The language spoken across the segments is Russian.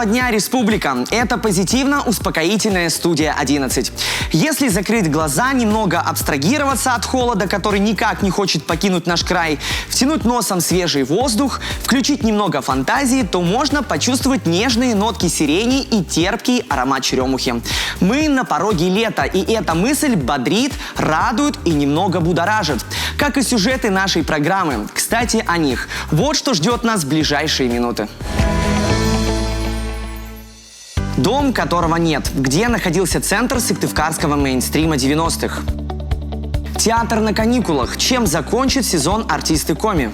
прекрасного дня, Республика! Это позитивно-успокоительная студия 11. Если закрыть глаза, немного абстрагироваться от холода, который никак не хочет покинуть наш край, втянуть носом свежий воздух, включить немного фантазии, то можно почувствовать нежные нотки сирени и терпкий аромат черемухи. Мы на пороге лета, и эта мысль бодрит, радует и немного будоражит. Как и сюжеты нашей программы. Кстати, о них. Вот что ждет нас в ближайшие минуты. Дом, которого нет. Где находился центр сыктывкарского мейнстрима 90-х? Театр на каникулах. Чем закончит сезон артисты Коми?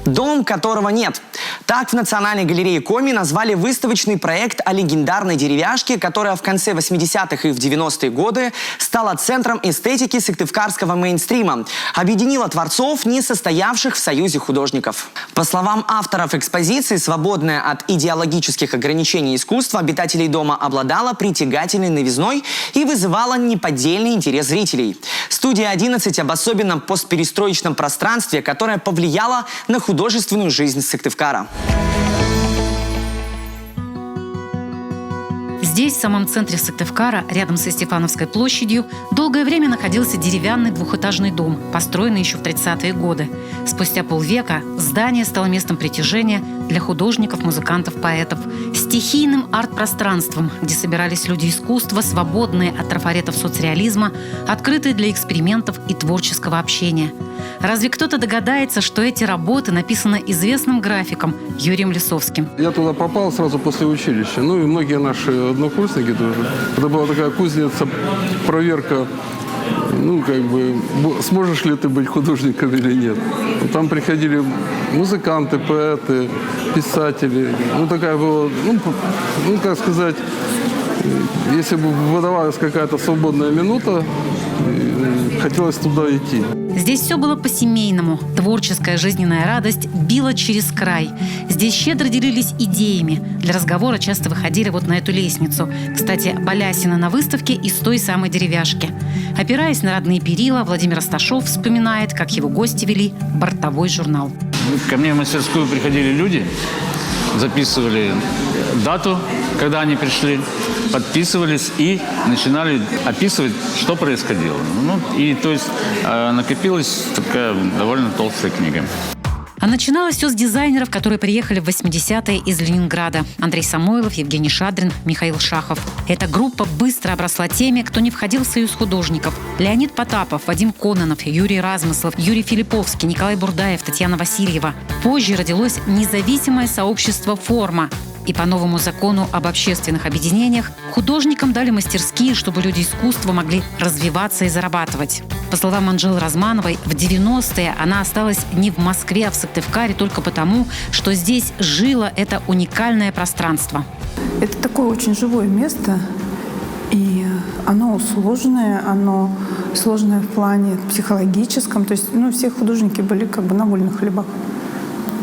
Дом, которого нет. Так в Национальной галерее Коми назвали выставочный проект о легендарной деревяшке, которая в конце 80-х и в 90-е годы стала центром эстетики сыктывкарского мейнстрима, объединила творцов, не состоявших в союзе художников. По словам авторов экспозиции, свободное от идеологических ограничений искусство обитателей дома обладало притягательной новизной и вызывало неподдельный интерес зрителей. Студия 11 об особенном постперестроечном пространстве, которое повлияло на художественную жизнь Сыктывкара. Здесь, в самом центре Сыктывкара, рядом со Стефановской площадью, долгое время находился деревянный двухэтажный дом, построенный еще в 30-е годы. Спустя полвека здание стало местом притяжения для художников, музыкантов, поэтов, стихийным арт-пространством, где собирались люди искусства, свободные от трафаретов соцреализма, открытые для экспериментов и творческого общения. Разве кто-то догадается, что эти работы написаны известным графиком Юрием Лисовским? Я туда попал сразу после училища. Ну и многие наши однокурсники тоже. Это была такая кузница, проверка, ну как бы, сможешь ли ты быть художником или нет. Там приходили музыканты, поэты, писатели. Ну такая была, ну как сказать, если бы выдавалась какая-то свободная минута, хотелось туда идти. Здесь все было по-семейному. Творческая жизненная радость била через край. Здесь щедро делились идеями. Для разговора часто выходили вот на эту лестницу. Кстати, Балясина на выставке из той самой деревяшки. Опираясь на родные перила, Владимир Асташов вспоминает, как его гости вели бортовой журнал. Ко мне в мастерскую приходили люди, записывали дату, когда они пришли, подписывались и начинали описывать, что происходило. Ну, и то есть накопилась такая довольно толстая книга. А начиналось все с дизайнеров, которые приехали в 80-е из Ленинграда. Андрей Самойлов, Евгений Шадрин, Михаил Шахов. Эта группа быстро обросла теми, кто не входил в союз художников. Леонид Потапов, Вадим Кононов, Юрий Размыслов, Юрий Филипповский, Николай Бурдаев, Татьяна Васильева. Позже родилось независимое сообщество «Форма». И по новому закону об общественных объединениях художникам дали мастерские, чтобы люди искусства могли развиваться и зарабатывать. По словам Анжелы Размановой, в 90-е она осталась не в Москве, а в Сыктывкаре только потому, что здесь жило это уникальное пространство. Это такое очень живое место, и оно сложное в плане психологическом. То есть все художники были как бы на вольных хлебах.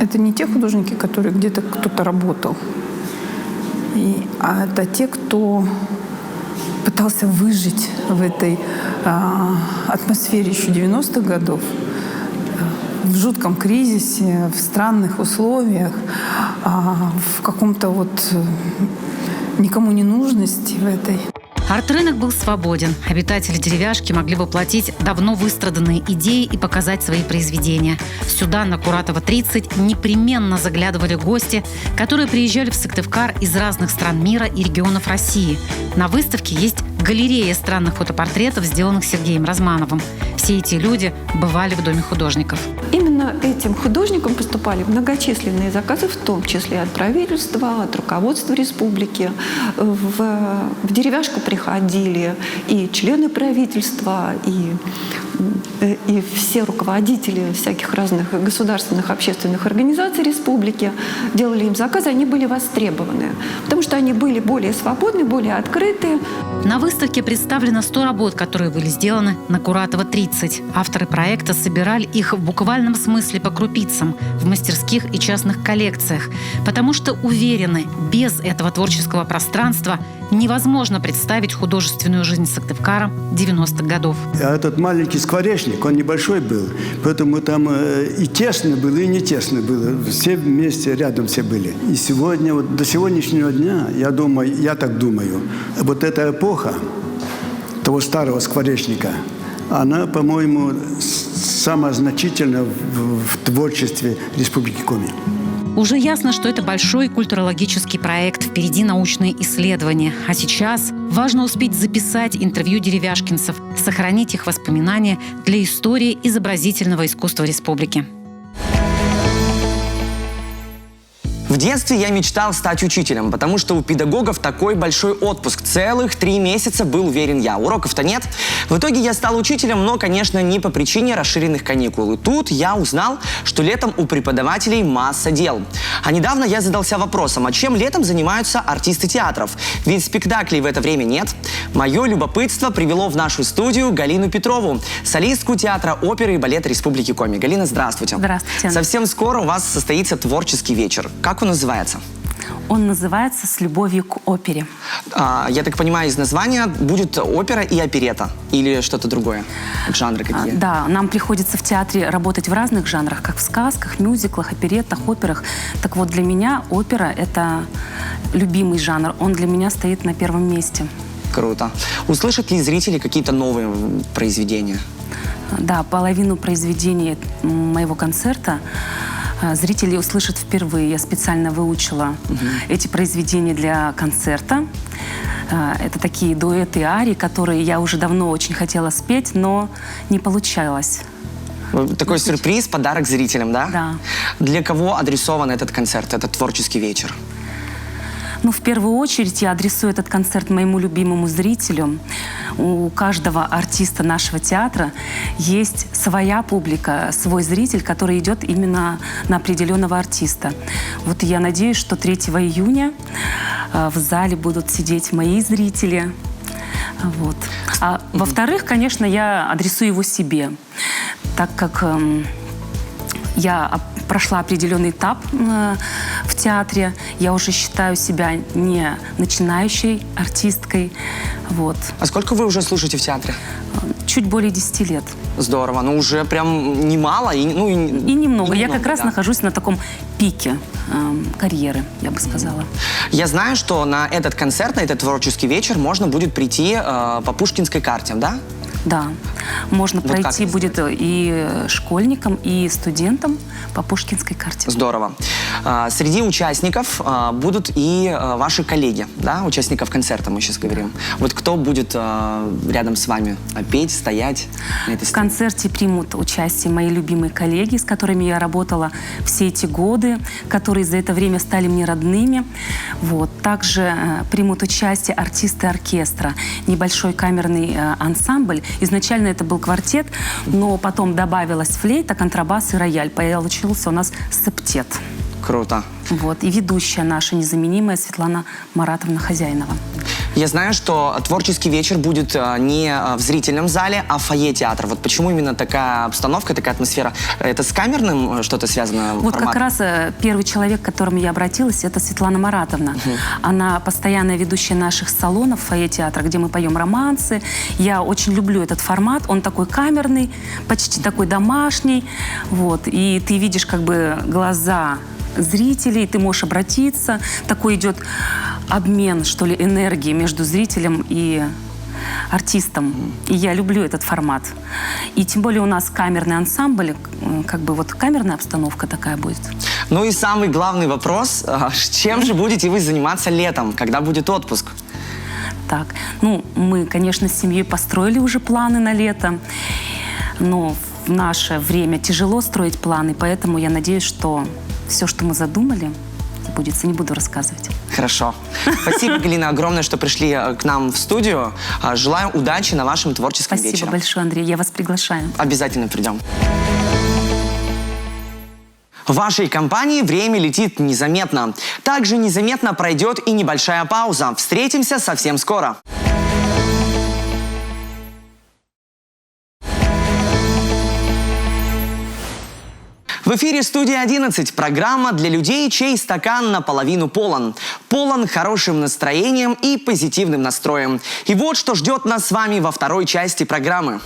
Это не те художники, которые где-то кто-то работал, а это те, кто пытался выжить в этой атмосфере еще 90-х годов, в жутком кризисе, в странных условиях, в каком-то никому не нужности в этой. Арт-рынок был свободен. Обитатели деревяшки могли воплотить давно выстраданные идеи и показать свои произведения. Сюда, на Куратова 30, непременно заглядывали гости, которые приезжали в Сыктывкар из разных стран мира и регионов России. На выставке есть галерея странных фотопортретов, сделанных Сергеем Размановым. Все эти люди бывали в Доме художников. Именно этим художникам поступали многочисленные заказы, в том числе от правительства, от руководства республики. В деревяшку приходили и члены правительства, и все руководители всяких разных государственных общественных организаций республики делали им заказы, они были востребованы, потому что они были более свободны, более открытые. На выставке представлено 100 работ, которые были сделаны на Куратова 30. Авторы проекта собирали их в буквальном смысле по крупицам в мастерских и частных коллекциях, потому что уверены, без этого творческого пространства невозможно представить художественную жизнь Сыктывкара 90-х годов. А этот маленький скворечник, он небольшой был, поэтому там и тесно было, и не тесно было. Все вместе, рядом все были. И сегодня, вот до сегодняшнего дня, я так думаю, вот эта эпоха того старого скворечника, она, по-моему, самая значительная в творчестве Республики Коми. Уже ясно, что это большой культурологический проект, впереди научные исследования. А сейчас важно успеть записать интервью деревяшкинцев, сохранить их воспоминания для истории изобразительного искусства республики. В детстве я мечтал стать учителем, потому что у педагогов такой большой отпуск. Целых 3 месяца, был уверен я. Уроков-то нет. В итоге я стал учителем, но, конечно, не по причине расширенных каникул. И тут я узнал, что летом у преподавателей масса дел. А недавно я задался вопросом, а чем летом занимаются артисты театров? Ведь спектаклей в это время нет. Мое любопытство привело в нашу студию Галину Петрову, солистку театра оперы и балета Республики Коми. Галина, здравствуйте. Здравствуйте. Совсем скоро у вас состоится творческий вечер. Как он называется? Он называется «С любовью к опере». Я так понимаю, из названия будет опера и оперета? Или что-то другое? Жанры какие? Да, нам приходится в театре работать в разных жанрах, как в сказках, мюзиклах, оперетах, операх. Так вот, для меня опера – это любимый жанр. Он для меня стоит на первом месте. Круто. Услышат ли зрители какие-то новые произведения? Да, половину произведений моего концерта зрители услышат впервые. Я специально выучила эти произведения для концерта. Это такие дуэты и арии, которые я уже давно очень хотела спеть, но не получалось. Такой сюрприз, подарок зрителям, да? Да. Для кого адресован этот концерт, этот творческий вечер? Ну, в первую очередь я адресую этот концерт моему любимому зрителю. У каждого артиста нашего театра есть своя публика, свой зритель, который идет именно на определенного артиста. Вот я надеюсь, что 3 июня в зале будут сидеть мои зрители. Вот. А во-вторых, конечно, я адресую его себе, так как я прошла определенный этап в театре. Я уже считаю себя не начинающей артисткой. Вот. А сколько вы уже служите в театре? Чуть более 10 лет. Здорово. Ну, уже прям немало. И немного. Я как раз да. нахожусь на таком пике карьеры, я бы сказала. Я знаю, что на этот концерт, на этот творческий вечер можно будет прийти по Пушкинской карте, да? Да. Можно Вот пройти как будет и школьникам, и студентам по Пушкинской карте. Здорово. Среди участников будут и ваши коллеги, да, участников концерта мы сейчас говорим. Вот кто будет рядом с вами петь, стоять на этой В сцене? концерте примут участие мои любимые коллеги, с которыми я работала все эти годы, которые за это время стали мне родными. Вот. Также примут участие артисты оркестра, небольшой камерный ансамбль. Изначально это был квартет, но потом добавилась флейта, контрабас и рояль. Получился у нас септет. Круто. Вот. И ведущая наша незаменимая Светлана Маратовна Хозяинова. Я знаю, что творческий вечер будет не в зрительном зале, а в фойе театра. Вот почему именно такая обстановка, такая атмосфера? Это с камерным что-то связано? Вот формат? как раз первый человек, к которому я обратилась, это Светлана Маратовна. Она постоянная ведущая наших салонов в фойе театра, где мы поем романсы. Я очень люблю этот формат. Он такой камерный, почти такой домашний. Вот. И ты видишь как бы глаза зрителей, ты можешь обратиться. Такой идет обмен, что ли, энергии между зрителем и артистом. И я люблю этот формат. И тем более у нас камерный ансамбль, как бы вот камерная обстановка такая будет. Ну и самый главный вопрос, чем же будете вы заниматься летом, когда будет отпуск? Так, ну, мы, конечно, с семьей построили уже планы на лето, но в наше время тяжело строить планы, поэтому я надеюсь, что все, что мы задумали, сбудется. Не буду рассказывать. Хорошо. Спасибо, Галина, огромное, что пришли к нам в студию. Желаю удачи на вашем творческом вечере. Спасибо большое, Андрей. Я вас приглашаю. Обязательно придем. В вашей компании время летит незаметно. Также незаметно пройдет и небольшая пауза. Встретимся совсем скоро. В эфире «Студия 11» – программа для людей, чей стакан наполовину полон. Полон хорошим настроением и позитивным настроем. И вот что ждет нас с вами во второй части программы.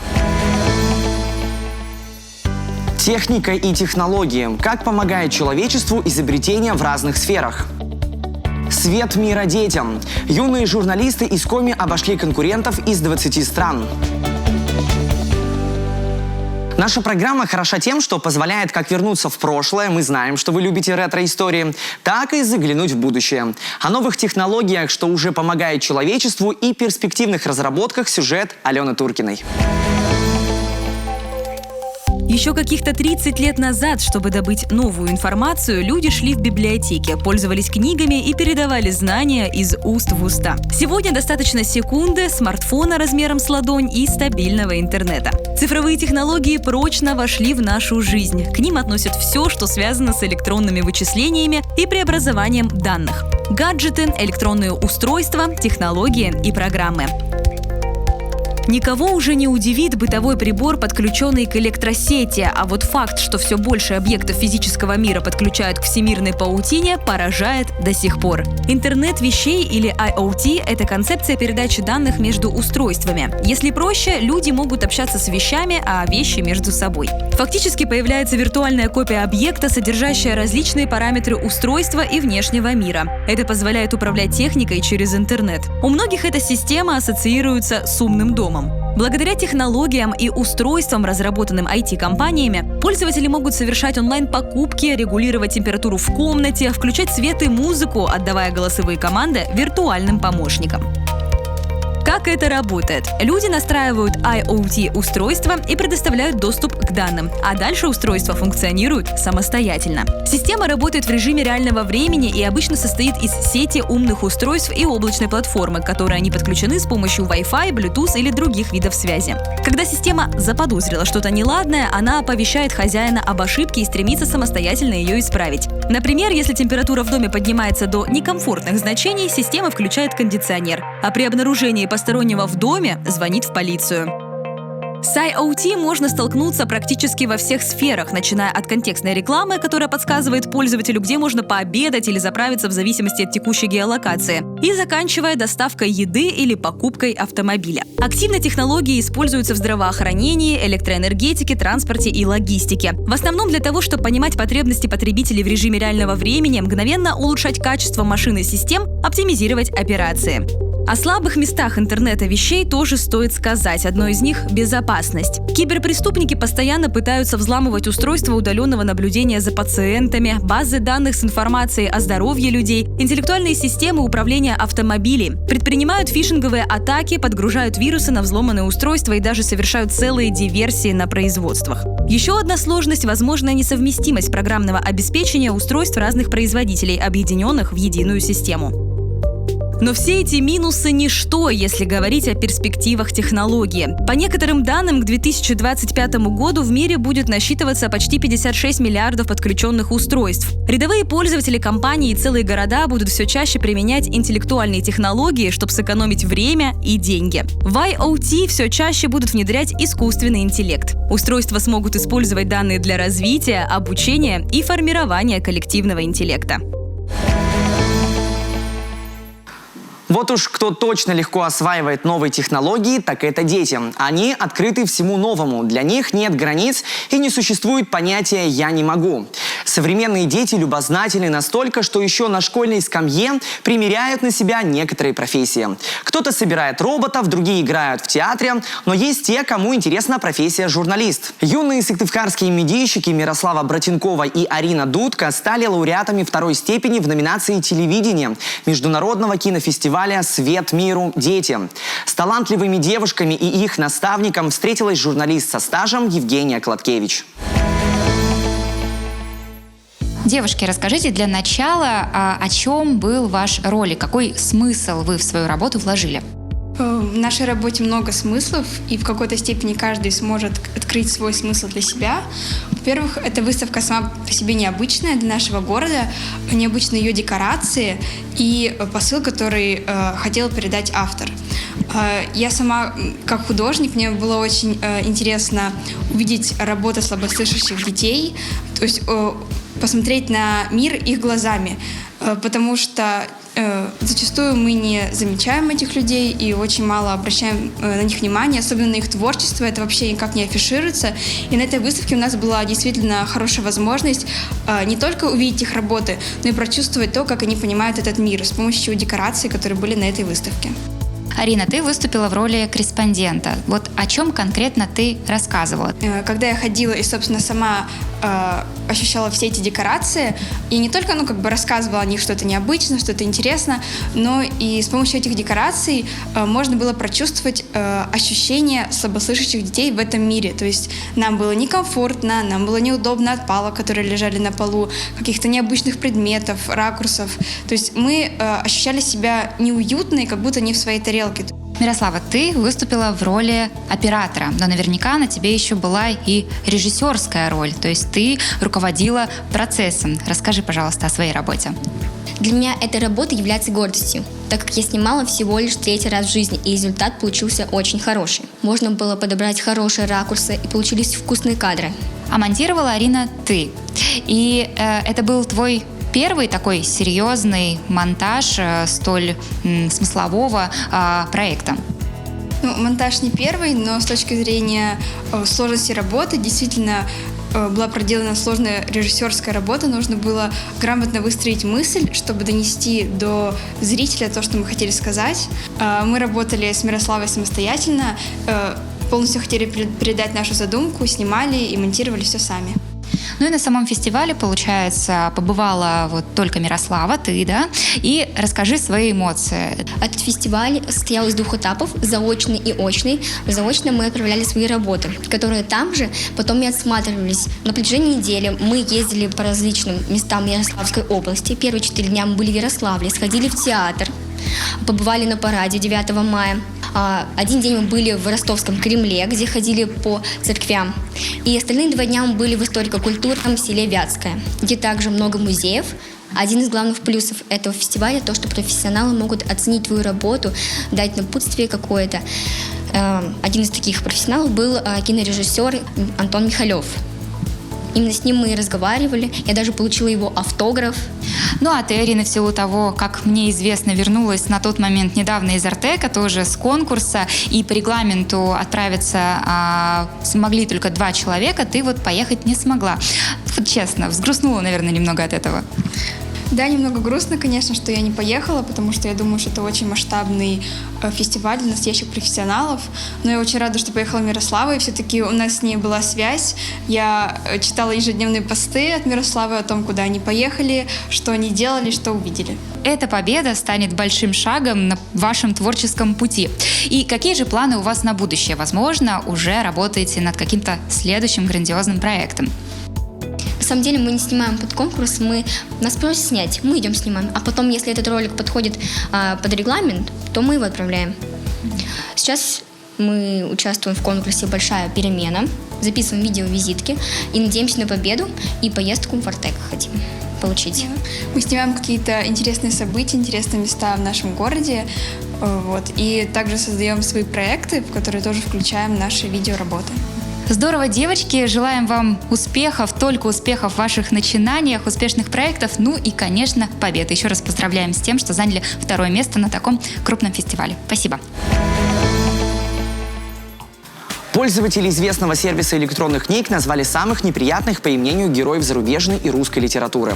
Техника и технологии. Как помогает человечеству изобретение в разных сферах. Свет мира детям. Юные журналисты из Коми обошли конкурентов из 20 стран. Наша программа хороша тем, что позволяет как вернуться в прошлое, мы знаем, что вы любите ретро-истории, так и заглянуть в будущее. О новых технологиях, что уже помогает человечеству, и перспективных разработках сюжет Алены Туркиной. Еще каких-то 30 лет назад, чтобы добыть новую информацию, люди шли в библиотеки, пользовались книгами и передавали знания из уст в уста. Сегодня достаточно секунды, смартфона размером с ладонь и стабильного интернета. Цифровые технологии прочно вошли в нашу жизнь. К ним относят все, что связано с электронными вычислениями и преобразованием данных. Гаджеты, электронные устройства, технологии и программы. Никого уже не удивит бытовой прибор, подключенный к электросети, а вот факт, что все больше объектов физического мира подключают к всемирной паутине, поражает до сих пор. Интернет вещей или IoT – это концепция передачи данных между устройствами. Если проще, люди могут общаться с вещами, а вещи между собой. Фактически появляется виртуальная копия объекта, содержащая различные параметры устройства и внешнего мира. Это позволяет управлять техникой через интернет. У многих эта система ассоциируется с умным домом. Благодаря технологиям и устройствам, разработанным IT-компаниями, пользователи могут совершать онлайн-покупки, регулировать температуру в комнате, включать свет и музыку, отдавая голосовые команды виртуальным помощникам. Как это работает? Люди настраивают IoT-устройство и предоставляют доступ к данным, а дальше устройство функционирует самостоятельно. Система работает в режиме реального времени и обычно состоит из сети умных устройств и облачной платформы, к которой они подключены с помощью Wi-Fi, Bluetooth или других видов связи. Когда система заподозрила что-то неладное, она оповещает хозяина об ошибке и стремится самостоятельно ее исправить. Например, если температура в доме поднимается до некомфортных значений, система включает кондиционер, а при обнаружении постороннего в доме звонит в полицию. С IoT можно столкнуться практически во всех сферах, начиная от контекстной рекламы, которая подсказывает пользователю, где можно пообедать или заправиться в зависимости от текущей геолокации, и заканчивая доставкой еды или покупкой автомобиля. Активно технологии используются в здравоохранении, электроэнергетике, транспорте и логистике. В основном для того, чтобы понимать потребности потребителей в режиме реального времени, мгновенно улучшать качество машин и систем, оптимизировать операции. О слабых местах интернета вещей тоже стоит сказать. Одно из них – безопасность. Киберпреступники постоянно пытаются взламывать устройства удаленного наблюдения за пациентами, базы данных с информацией о здоровье людей, интеллектуальные системы управления автомобилей, предпринимают фишинговые атаки, подгружают вирусы на взломанные устройства и даже совершают целые диверсии на производствах. Еще одна сложность – возможная несовместимость программного обеспечения устройств разных производителей, объединенных в единую систему. Но все эти минусы – ничто, если говорить о перспективах технологии. По некоторым данным, к 2025 году в мире будет насчитываться почти 56 миллиардов подключенных устройств. Рядовые пользователи компаний и целые города будут все чаще применять интеллектуальные технологии, чтобы сэкономить время и деньги. В IoT все чаще будут внедрять искусственный интеллект. Устройства смогут использовать данные для развития, обучения и формирования коллективного интеллекта. Вот уж кто точно легко осваивает новые технологии, так это дети. Они открыты всему новому. Для них нет границ и не существует понятия «я не могу». Современные дети любознательны настолько, что еще на школьной скамье примеряют на себя некоторые профессии. Кто-то собирает роботов, другие играют в театре, но есть те, кому интересна профессия журналист. Юные сыктывкарские медийщики Мирослава Братенкова и Арина Дудка стали лауреатами второй степени в номинации «Телевидение» Международного кинофестиваля «Свет миру дети». С талантливыми девушками и их наставником встретилась журналист со стажем Евгения Кладкевич. Девушки, расскажите для начала, о чем был ваш ролик, какой смысл вы в свою работу вложили? В нашей работе много смыслов, и в какой-то степени каждый сможет открыть свой смысл для себя. Во-первых, эта выставка сама по себе необычная для нашего города, необычны ее декорации и посыл, который хотел передать автор. Я сама, как художник, мне было очень интересно увидеть работу слабослышащих детей, то есть посмотреть на мир их глазами, потому что зачастую мы не замечаем этих людей и очень мало обращаем на них внимание, особенно на их творчество, это вообще никак не афишируется. И на этой выставке у нас была действительно хорошая возможность не только увидеть их работы, но и прочувствовать то, как они понимают этот мир с помощью декораций, которые были на этой выставке. Арина, ты выступила в роли корреспондента. Вот о чем конкретно ты рассказывала? Когда я ходила и, собственно, сама ощущала все эти декорации, и не только, рассказывала о них что-то необычное, что-то интересно, но и с помощью этих декораций можно было прочувствовать ощущение слабослышащих детей в этом мире. То есть нам было некомфортно, нам было неудобно от палок, которые лежали на полу, каких-то необычных предметов, ракурсов. То есть мы ощущали себя неуютно и как будто не в своей тарелке. Мирослава, ты выступила в роли оператора, но наверняка на тебе еще была и режиссерская роль, то есть ты руководила процессом. Расскажи, пожалуйста, о своей работе. Для меня эта работа является гордостью, так как я снимала всего лишь 3-й раз в жизни, и результат получился очень хороший. Можно было подобрать хорошие ракурсы, и получились вкусные кадры. А монтировала, Арина, ты. И это был твой первый такой серьезный монтаж столь смыслового проекта? Монтаж не первый, но с точки зрения сложности работы действительно была проделана сложная режиссерская работа. Нужно было грамотно выстроить мысль, чтобы донести до зрителя то, что мы хотели сказать. Мы работали с Мирославой самостоятельно, полностью хотели передать нашу задумку, снимали и монтировали все сами. Ну и на самом фестивале, получается, побывала вот только Мирослава, ты, да? И расскажи свои эмоции. Этот фестиваль состоял из 2 этапов, заочный и очный. В заочном мы отправляли свои работы, которые там же потом и отсматривались. На протяжении недели мы ездили по различным местам Ярославской области. Первые 4 дня мы были в Ярославле, сходили в театр, побывали на параде 9 мая. Один день мы были в Ростовском Кремле, где ходили по церквям. И остальные 2 дня мы были в историко-культурном селе Вятское, где также много музеев. Один из главных плюсов этого фестиваля – то, что профессионалы могут оценить твою работу, дать напутствие какое-то. Один из таких профессионалов был кинорежиссер Антон Михалев. Именно с ним мы и разговаривали. Я даже получила его автограф. Ну а ты, Арина, в силу того, как мне известно, вернулась на тот момент недавно из Артека, тоже с конкурса, и по регламенту отправиться смогли только 2 человека, ты вот поехать не смогла. Вот честно, взгрустнула, наверное, немного от этого. Да, немного грустно, конечно, что я не поехала, потому что я думаю, что это очень масштабный фестиваль для настоящих профессионалов. Но я очень рада, что поехала Мирослава, и все-таки у нас с ней была связь. Я читала ежедневные посты от Мирославы о том, куда они поехали, что они делали, что увидели. Эта победа станет большим шагом на вашем творческом пути. И какие же планы у вас на будущее? Возможно, уже работаете над каким-то следующим грандиозным проектом. На самом деле мы не снимаем под конкурс, нас просят снять, мы идем снимаем. А потом, если этот ролик подходит под регламент, то мы его отправляем. Сейчас мы участвуем в конкурсе «Большая перемена», записываем видео-визитки и надеемся на победу и поездку в Артек хотим получить. Мы снимаем какие-то интересные события, интересные места в нашем городе. И также создаем свои проекты, в которые тоже включаем наши видеоработы. Здорово, девочки. Желаем вам успехов, только успехов в ваших начинаниях, успешных проектов, ну и, конечно, побед. Еще раз поздравляем с тем, что заняли 2-е место на таком крупном фестивале. Спасибо. Пользователи известного сервиса электронных книг назвали самых неприятных, по их мнению, героев зарубежной и русской литературы.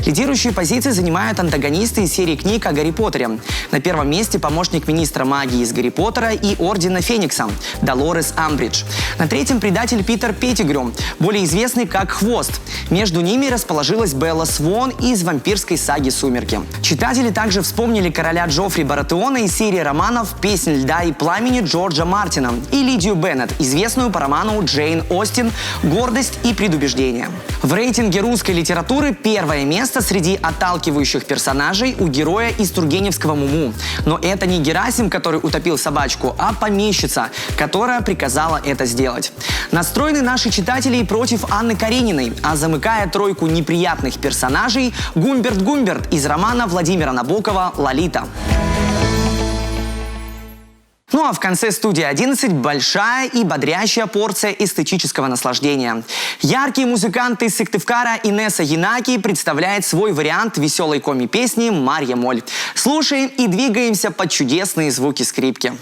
Лидирующие позиции занимают антагонисты из серии книг о Гарри Поттере. На 1-м месте помощник министра магии из Гарри Поттера и Ордена Феникса Долорес Амбридж. На 3-м предатель Питер Петтигрю, более известный как Хвост. Между ними расположилась Белла Свон из вампирской саги «Сумерки». Читатели также вспомнили короля Джоффри Баратеона из серии романов «Песнь льда и пламени» Джорджа Мартина и Лидию Беннет, известную по роману Джейн Остин «Гордость и предубеждение». В рейтинге русской литературы 1-е место среди отталкивающих персонажей у героя из Тургеневского «Муму». Но это не Герасим, который утопил собачку, а помещица, которая приказала это сделать. Настроены наши читатели и против Анны Карениной, а замыкая тройку неприятных персонажей Гумберт Гумберт из романа Владимира Набокова «Лолита». Ну а в конце студии 11 большая и бодрящая порция эстетического наслаждения. Яркие музыканты из Сыктывкара Инесса Янаки представляет свой вариант веселой коми-песни «Марья Моль». Слушаем и двигаемся под чудесные звуки скрипки.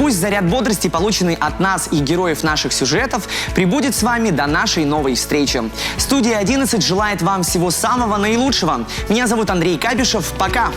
Пусть заряд бодрости, полученный от нас и героев наших сюжетов, прибудет с вами до нашей новой встречи. Студия 11 желает вам всего самого наилучшего. Меня зовут Андрей Кабишев. Пока!